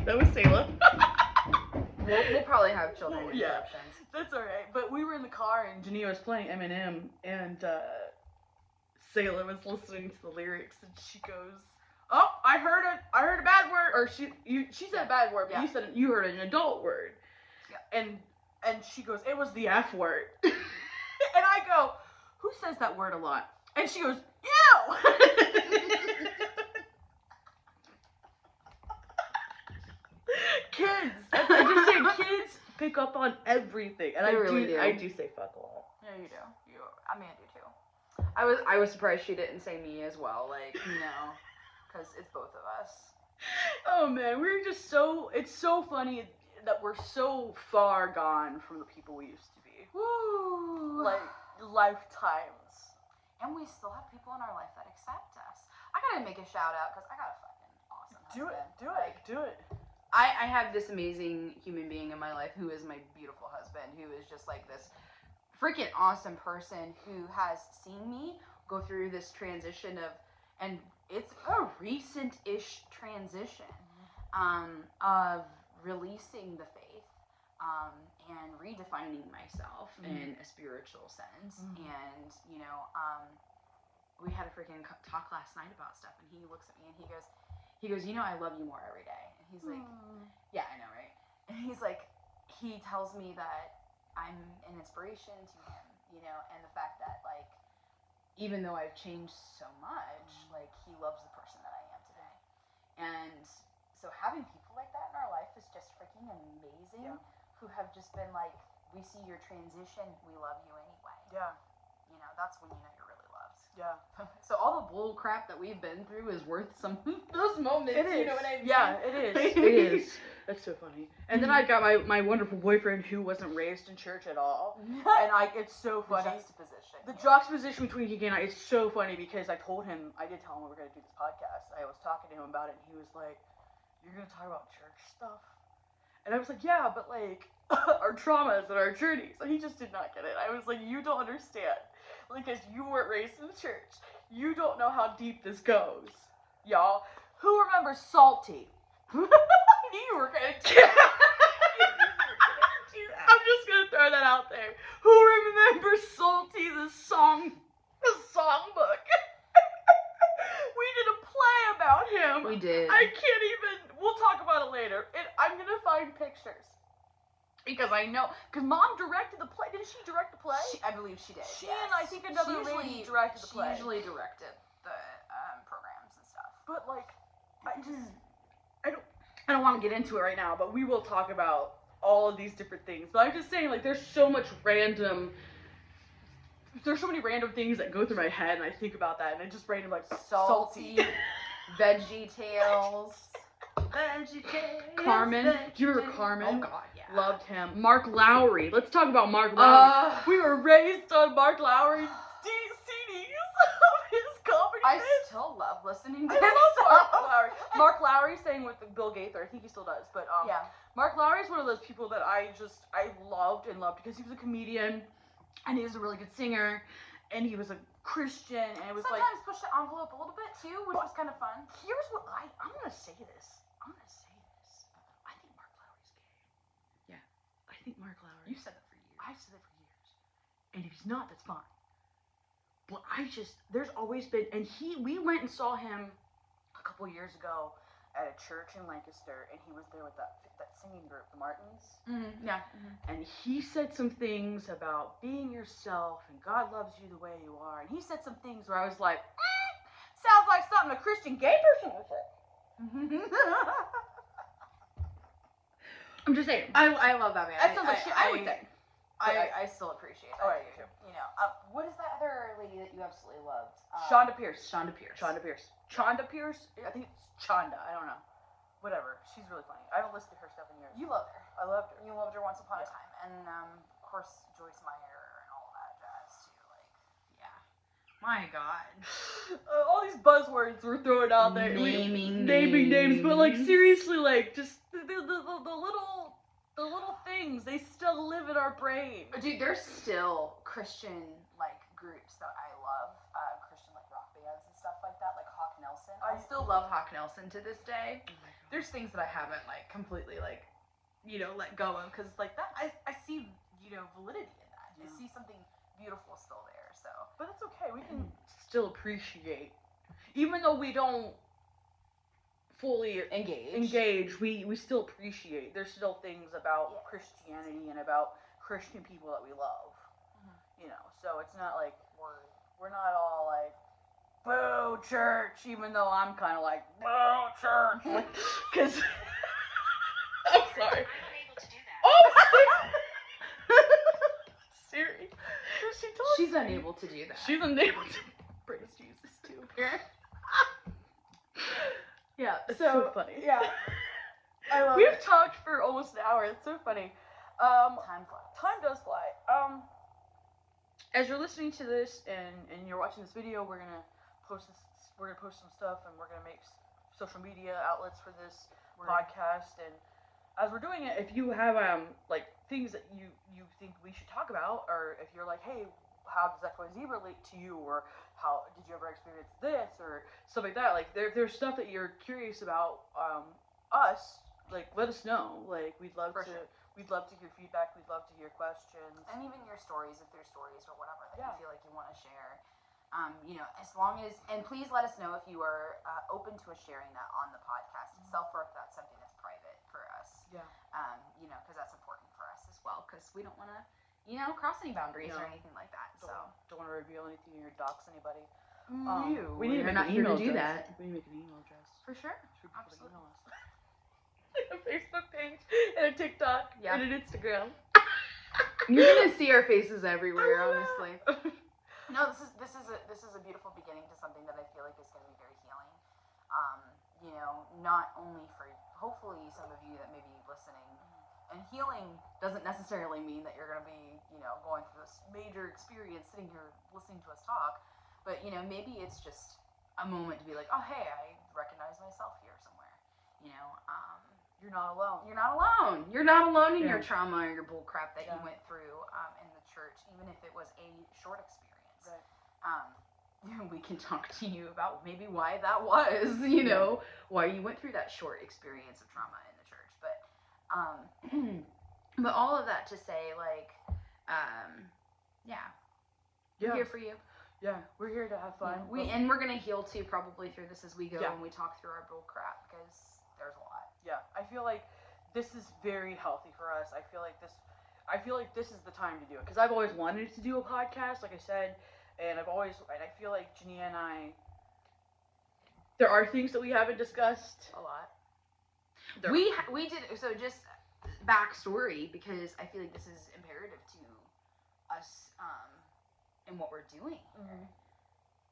Speaker 2: That was Sayla.
Speaker 1: We'll probably have children interruptions.
Speaker 2: Yeah, that's alright. But we were in the car, and Jania was playing Eminem, and Sayla was listening to the lyrics, and she goes, "Oh, I heard a bad word," or she said a bad word, but you heard an adult word. Yeah. And she goes, "It was the F word." And I go, "Who says that word a lot?" And she goes, "You." Kids. I just say kids pick up on everything, and
Speaker 1: they really do.
Speaker 2: I do say fuck a lot.
Speaker 1: Yeah, you do. I mean, I do too. I was surprised she didn't say me as well. Like, because it's both of us.
Speaker 2: Oh man, we're just it's so funny that we're so far gone from the people we used to be.
Speaker 1: Woo!
Speaker 2: Like, lifetimes.
Speaker 1: And we still have people in our life that accept us. I gotta make a shout out, because I got a fucking awesome husband.
Speaker 2: Do it.
Speaker 1: I have this amazing human being in my life who is my beautiful husband, who is just like this freaking awesome person who has seen me go through this transition and it's a recent-ish transition, of releasing the faith, and redefining myself in a spiritual sense. And, we had a freaking talk last night about stuff, and he looks at me and he goes, I love you more every day. And he's like, yeah, I know, right? And he's like, he tells me that I'm an inspiration to him, and the fact that, like, even though I've changed so much, like, he loves the person that I am today. And so having people like that in our life is just freaking amazing, who have just been like, we see your transition, we love you anyway.
Speaker 2: Yeah.
Speaker 1: That's when you're really loved.
Speaker 2: Yeah.
Speaker 1: So all the bull crap that we've been through is worth some of those moments.
Speaker 2: It is.
Speaker 1: You know what I mean?
Speaker 2: Yeah, it is. It is. That's so funny. And then I got my wonderful boyfriend who wasn't raised in church at all. And it's so funny. The juxtaposition between he and I is so funny, because I did tell him we were going to do this podcast. I was talking to him about it, and he was like, "You're going to talk about church stuff?" And I was like, "Yeah, but like our traumas and our journeys." And he just did not get it. I was like, "You don't understand. Because you weren't raised in the church. You don't know how deep this goes." Y'all, who remembers Salty?
Speaker 1: I knew you were going to do that.
Speaker 2: I'm just going to throw that out there. Who remembers Salty, the songbook? We did a play about him.
Speaker 1: We did.
Speaker 2: I can't even, we'll talk about it later. I'm going to find pictures. Because I know, because Mom directed the play. Didn't she direct the play?
Speaker 1: I believe she did.
Speaker 2: She and I think another lady directed the play.
Speaker 1: She usually directed the programs and stuff.
Speaker 2: But like, I don't want to get into it right now. But we will talk about all of these different things. But I'm just saying, like, there's so many random things that go through my head, and I think about that, and it just random, like, salty.
Speaker 1: Veggie Tales.
Speaker 2: Carmen. Do you remember Carmen?
Speaker 1: Oh God, yeah.
Speaker 2: Loved him. Mark Lowry. Let's talk about Mark Lowry. We were raised on Mark Lowry CDs of his comedy.
Speaker 1: I still love listening to him.
Speaker 2: Mark Lowry. Mark Lowry sang with Bill Gaither. I think he still does. But
Speaker 1: yeah.
Speaker 2: Mark Lowry is one of those people that I loved because he was a comedian, and he was a really good singer, and he was a Christian, and it was
Speaker 1: sometimes push the envelope a little bit too, which was kind of fun.
Speaker 2: Here's what I'm gonna say this. I think Mark Lowry's gay. Yeah. I think Mark Lowry.
Speaker 1: You said that for years.
Speaker 2: I've said that for years. And if he's not, that's fine. But there's always been, and we went and saw him a couple years ago at a church in Lancaster, and he was there with that singing group, the Martins.
Speaker 1: Mm-hmm. Yeah. Mm-hmm.
Speaker 2: And he said some things about being yourself, and God loves you the way you are. And he said some things where I was like, sounds like something a Christian gay person would say. I'm just saying.
Speaker 1: I love that man.
Speaker 2: That sounds like shit I would say.
Speaker 1: I still appreciate that.
Speaker 2: Oh, I do too.
Speaker 1: You know, what is that other lady that you absolutely loved?
Speaker 2: Shonda Pierce.
Speaker 1: Shonda Pierce.
Speaker 2: Chonda Pierce? I think it's Chonda. I don't know. Whatever. She's really funny. I haven't listened to her stuff in years.
Speaker 1: You loved her.
Speaker 2: I loved her.
Speaker 1: You loved her once upon a time. And, of course, Joyce Meyer and all that jazz, too. Like, yeah. My God.
Speaker 2: All these buzzwords were thrown out there.
Speaker 1: Naming
Speaker 2: names. But, like, seriously, like, just the little things, they still live in our brain.
Speaker 1: Dude, there's still Christian, like, groups that I love. Christian, like, rock bands and stuff like that, like Hawk Nelson. I still love Hawk Nelson to this day. There's things that I haven't, like, completely, like, you know, let go of. Because, like, that, I see, you know, validity in that. I see something beautiful still there, so.
Speaker 2: But it's okay. We can still appreciate. Even though we don't fully engage, we still appreciate. There's still things about Christianity and about Christian people that we love. You know, so it's not like we're not all like, boo church, even though I'm kind of like, boo church, because I'm sorry.
Speaker 3: I'm unable to do that.
Speaker 2: Oh, Siri,
Speaker 1: she's unable to do that.
Speaker 2: She's unable to praise Jesus too. Yeah, so funny. Yeah, I love We've talked for almost an hour. It's so funny.
Speaker 1: Time flies.
Speaker 2: Time does fly. As you're listening to this and you're watching this video, we're gonna post this. We're gonna post some stuff, and we're gonna make social media outlets for this podcast. And as we're doing it, if you have like things that you think we should talk about, or if you're like, hey, how does XYZ relate to you, or how did you ever experience this, or stuff like that, like there's stuff that you're curious about us, like let us know. Like we'd love to hear feedback, we'd love to hear questions,
Speaker 1: and even your stories, if there's stories or whatever that you feel like you want to share. You know, as long as, and please let us know if you are open to us sharing that on the podcast itself, or if that's something that's private for us.
Speaker 2: Yeah.
Speaker 1: You know, because that's important for us as well, because we don't want to, you know, cross any boundaries or anything like that.
Speaker 2: Don't want to reveal anything or dox anybody.
Speaker 1: We need to make an email to do that.
Speaker 2: We need to make an email address.
Speaker 1: For sure.
Speaker 2: Absolutely. Email us. A Facebook page and a TikTok and an Instagram.
Speaker 1: You're gonna see our faces everywhere, honestly. No, this is a beautiful beginning to something that I feel like is gonna be very healing. You know, not only for hopefully some of you that may be listening. And healing doesn't necessarily mean that you're gonna be, you know, going through this major experience sitting here listening to us talk. But, you know, maybe it's just a moment to be like, oh hey, I recognize myself here somewhere. You know,
Speaker 2: you're not alone.
Speaker 1: You're not alone. You're not alone in your trauma or your bull crap that you went through in the church, even if it was a short experience. Right. We can talk to you about maybe why that was, you know, why you went through that short experience of trauma in the church. But but all of that to say, like, we're here for you.
Speaker 2: Yeah, we're here to have fun.
Speaker 1: And we're gonna heal too, probably through this as we go and we talk through our bull crap, because there's a lot.
Speaker 2: Yeah, I feel like this is very healthy for us. I feel like this is the time to do it, because I've always wanted to do a podcast, like I said, and I feel like Jania and I, there are things that we haven't discussed
Speaker 1: a lot. We did, so just backstory, because I feel like this is imperative to us in what we're doing.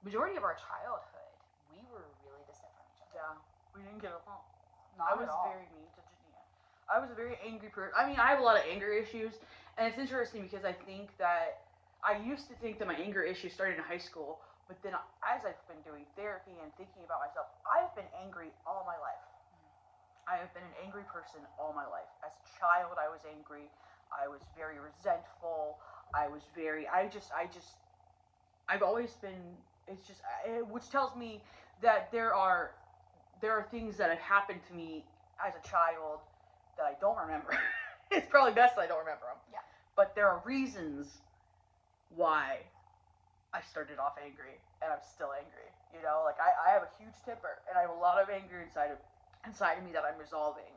Speaker 1: Majority of our childhood, we were really distant from each other.
Speaker 2: Yeah, we didn't get along.
Speaker 1: I was
Speaker 2: very mean to Jania. I was a very angry person. I mean, I have a lot of anger issues, and it's interesting because I think that I used to think that my anger issues started in high school, but then as I've been doing therapy and thinking about myself, I've been angry all my life. I have been an angry person all my life. As a child, I was angry. I was very resentful. I've always been, which tells me that there are things that have happened to me as a child that I don't remember. It's probably best that I don't remember them.
Speaker 1: Yeah.
Speaker 2: But there are reasons why I started off angry, and I'm still angry. You know, like I have a huge temper, and I have a lot of anger inside of me that I'm resolving.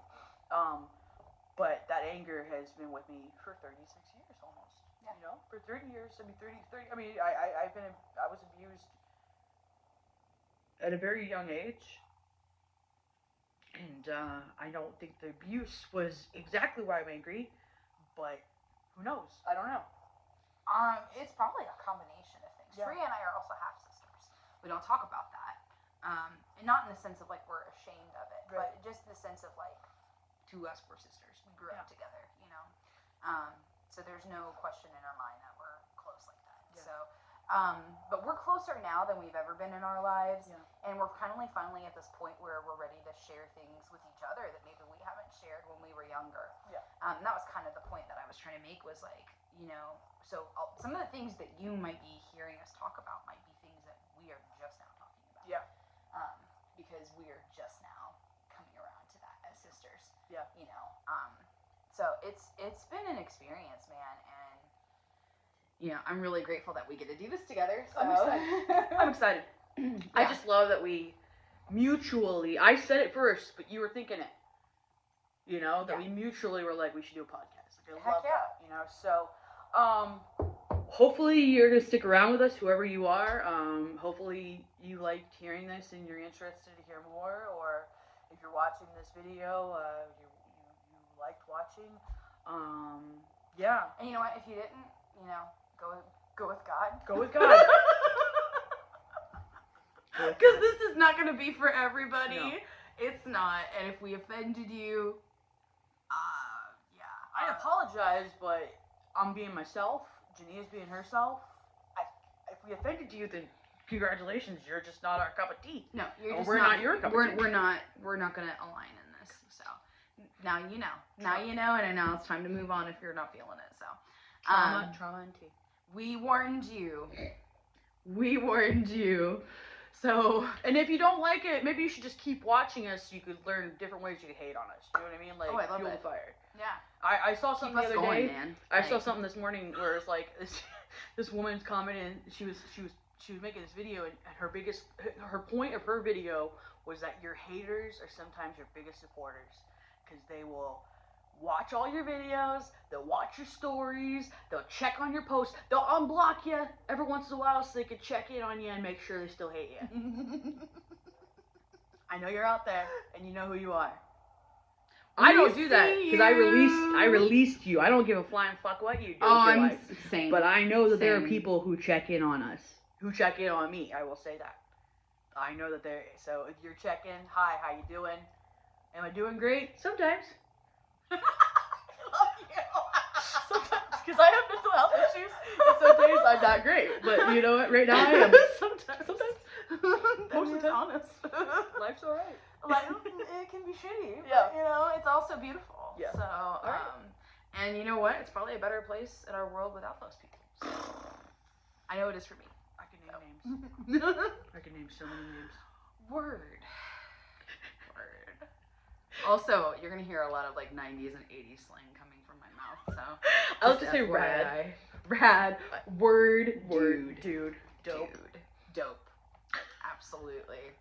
Speaker 2: But that anger has been with me for 36 years almost. Yeah. You know, for 30 years. I mean, 30. I mean, I was abused at a very young age. And I don't think the abuse was exactly why I'm angry, but who knows? I don't know.
Speaker 1: It's probably a combination of things. Yeah. Tria and I are also half sisters. We don't talk about that. And not in the sense of like we're ashamed of it, right. But just in the sense of like, to us, we're sisters. We grew up together, you know. So there's no question in our mind that we're close like that. Yeah. So, but we're closer now than we've ever been in our lives, and we're finally at this point where we're ready to share things with each other that maybe we haven't shared when we were younger. Yeah. And that was kind of the point that I was trying to make was like, you know, so some of the things that you might be hearing us talk about might be things that we are just now talking about. Yeah. Because we are just now coming around to that as sisters. Yeah. You know. So it's been an experience, man, and you know, I'm really grateful that we get to do this together. So.
Speaker 2: I'm excited. Yeah. I just love that we mutually. I said it first, but you were thinking it. You know, that we mutually were like, we should do a podcast. Like, I love that. You know, so hopefully you're gonna stick around with us, whoever you are. Hopefully you liked hearing this and you're interested to hear more, or if you're watching this video, you liked watching. Yeah.
Speaker 1: And you know what? If you didn't, you know, go with God.
Speaker 2: Go with God.
Speaker 1: Because this is not going to be for everybody. No. It's not. And if we offended you,
Speaker 2: I apologize, but I'm being myself. Jania's being herself. If we offended you, then congratulations. You're just not our cup of tea.
Speaker 1: No, you're just
Speaker 2: we're not your cup of tea.
Speaker 1: We're not going to align in this. So now you know. Now you know, and now it's time to move on if you're not feeling it. So
Speaker 2: trauma and tea.
Speaker 1: We warned you. So,
Speaker 2: and if you don't like it, maybe you should just keep watching us so you could learn different ways you could hate on us. You know what I mean? Like,
Speaker 1: I love
Speaker 2: fuel the fire.
Speaker 1: Yeah.
Speaker 2: I saw something the other day.
Speaker 1: Man.
Speaker 2: I saw something this morning where it's like this woman's commenting. She was making this video, and her point of her video was that your haters are sometimes your biggest supporters, because they will watch all your videos, they'll watch your stories, they'll check on your posts, they'll unblock you every once in a while so they can check in on you and make sure they still hate you. I know you're out there, and you know who you are. I don't do that because I released you. I don't give a flying fuck what you do.
Speaker 1: I'm saying.
Speaker 2: But I know that there are people who check in on us, who check in on me. I will say that. I know that there. So if you're checking, hi, how you doing? Am I doing great? Sometimes.
Speaker 1: I love you.
Speaker 2: Sometimes, because I have mental health issues, and some days I'm not great. But you know what? Right now I am.
Speaker 1: Sometimes.
Speaker 2: Most of the time.
Speaker 1: Honest.
Speaker 2: Life's alright.
Speaker 1: Like, it can be shitty.
Speaker 2: Yeah.
Speaker 1: But, you know, it's also beautiful.
Speaker 2: Yeah.
Speaker 1: So, and you know what? It's probably a better place in our world without those people. So, I know it is for me.
Speaker 2: I can name names. I can name so many names.
Speaker 1: Word. Also, you're gonna hear a lot of like 90s and 80s slang coming from my mouth. So
Speaker 2: I was to say rad. Word. Dude. Dope.
Speaker 1: Dope. Absolutely.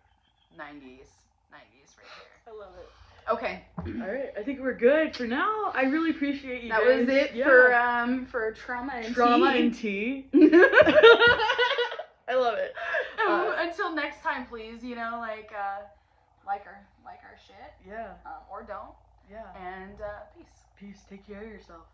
Speaker 1: 90s right here.
Speaker 2: I love it.
Speaker 1: Okay.
Speaker 2: All right. I think we're good for now. I really appreciate you.
Speaker 1: That
Speaker 2: guys.
Speaker 1: was it for trauma and tea.
Speaker 2: I love it.
Speaker 1: Until next time, please. You know, like our shit.
Speaker 2: Yeah.
Speaker 1: Or don't.
Speaker 2: Yeah.
Speaker 1: And peace.
Speaker 2: Peace. Take care of yourself.